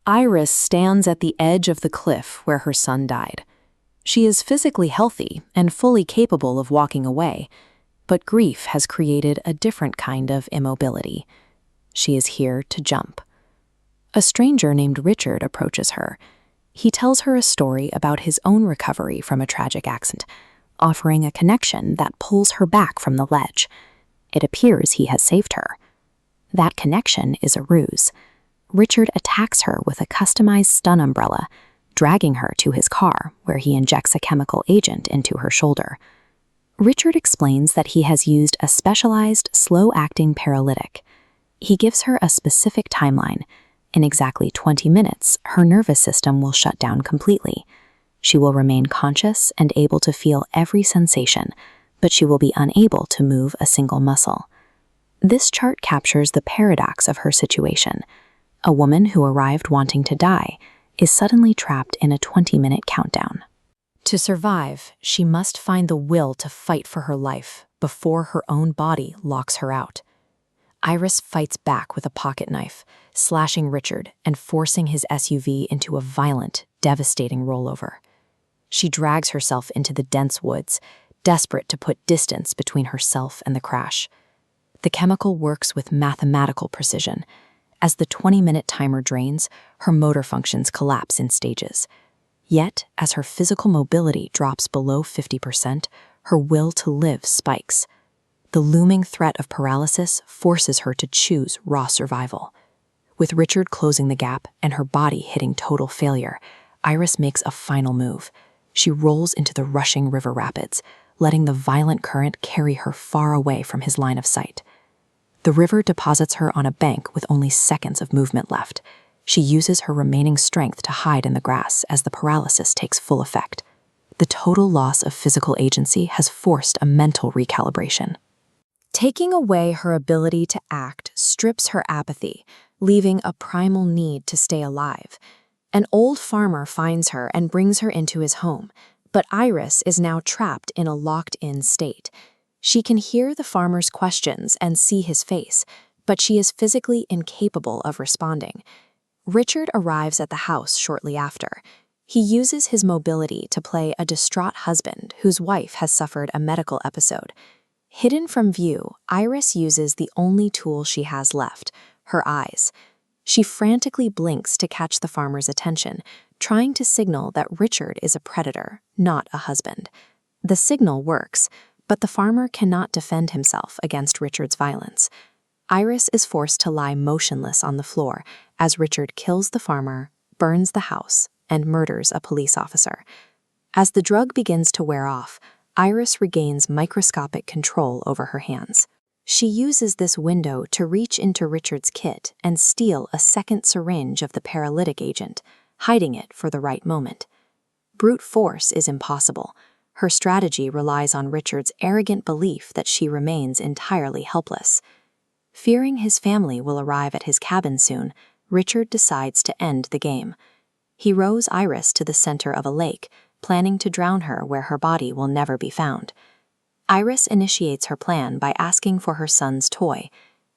Iris stands at the edge of the cliff where her son died. She is physically healthy and fully capable of walking away, but grief has created a different kind of immobility. She is here to jump. A stranger named Richard approaches her. He tells her a story about his own recovery from a tragic accident, offering a connection that pulls her back from the ledge. It appears he has saved her. That connection is a ruse. Richard attacks her with a customized stun umbrella, dragging her to his car, where he injects a chemical agent into her shoulder. Richard explains that he has used a specialized, slow-acting paralytic. He gives her a specific timeline. In exactly 20 minutes, her nervous system will shut down completely. She will remain conscious and able to feel every sensation, but she will be unable to move a single muscle. This chart captures the paradox of her situation. A woman who arrived wanting to die is suddenly trapped in a 20-minute countdown. To survive, she must find the will to fight for her life before her own body locks her out. Iris fights back with a pocket knife, slashing Richard and forcing his SUV into a violent, devastating rollover. She drags herself into the dense woods, desperate to put distance between herself and the crash. The chemical works with mathematical precision. As the 20-minute timer drains, her motor functions collapse in stages. Yet, as her physical mobility drops below 50%, her will to live spikes. The looming threat of paralysis forces her to choose raw survival. With Richard closing the gap and her body hitting total failure, Iris makes a final move. She rolls into the rushing river rapids, letting the violent current carry her far away from his line of sight. The river deposits her on a bank with only seconds of movement left. She uses her remaining strength to hide in the grass as the paralysis takes full effect. The total loss of physical agency has forced a mental recalibration. Taking away her ability to act strips her apathy, leaving a primal need to stay alive. An old farmer finds her and brings her into his home, but Iris is now trapped in a locked-in state. She can hear the farmer's questions and see his face, but she is physically incapable of responding. Richard arrives at the house shortly after. He uses his mobility to play a distraught husband whose wife has suffered a medical episode. Hidden from view, Iris uses the only tool she has left, her eyes. She frantically blinks to catch the farmer's attention, trying to signal that Richard is a predator, not a husband. The signal works, but the farmer cannot defend himself against Richard's violence. Iris is forced to lie motionless on the floor as Richard kills the farmer, burns the house, and murders a police officer. As the drug begins to wear off, Iris regains microscopic control over her hands. She uses this window to reach into Richard's kit and steal a second syringe of the paralytic agent, hiding it for the right moment. Brute force is impossible. Her strategy relies on Richard's arrogant belief that she remains entirely helpless. Fearing his family will arrive at his cabin soon, Richard decides to end the game. He rows Iris to the center of a lake, planning to drown her where her body will never be found. Iris initiates her plan by asking for her son's toy.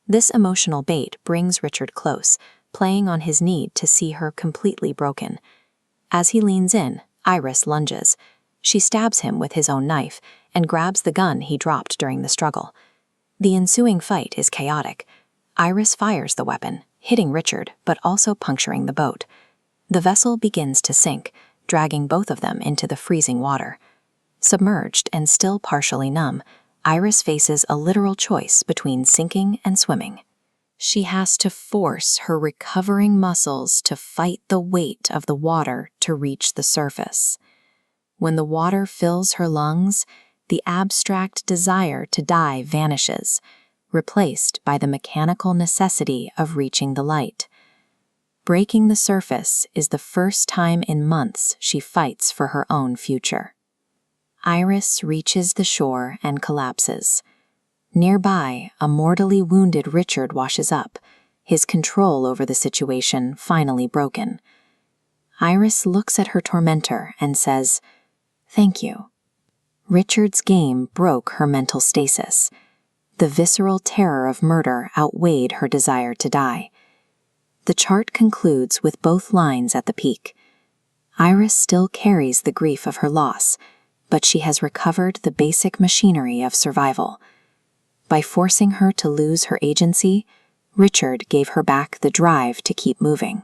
This emotional bait brings Richard close, playing on his need to see her completely broken. As he leans in, Iris lunges. She stabs him with his own knife and grabs the gun he dropped during the struggle. The ensuing fight is chaotic. Iris fires the weapon, hitting Richard but also puncturing the boat. The vessel begins to sink, dragging both of them into the freezing water. Submerged and still partially numb, Iris faces a literal choice between sinking and swimming. She has to force her recovering muscles to fight the weight of the water to reach the surface. When the water fills her lungs, the abstract desire to die vanishes, replaced by the mechanical necessity of reaching the light. Breaking the surface is the first time in months she fights for her own future. Iris reaches the shore and collapses. Nearby, a mortally wounded Richard washes up, his control over the situation finally broken. Iris looks at her tormentor and says, "Thank you." Richard's game broke her mental stasis. The visceral terror of murder outweighed her desire to die. The chart concludes with both lines at the peak. Iris still carries the grief of her loss, but she has recovered the basic machinery of survival. By forcing her to lose her agency, Richard gave her back the drive to keep moving.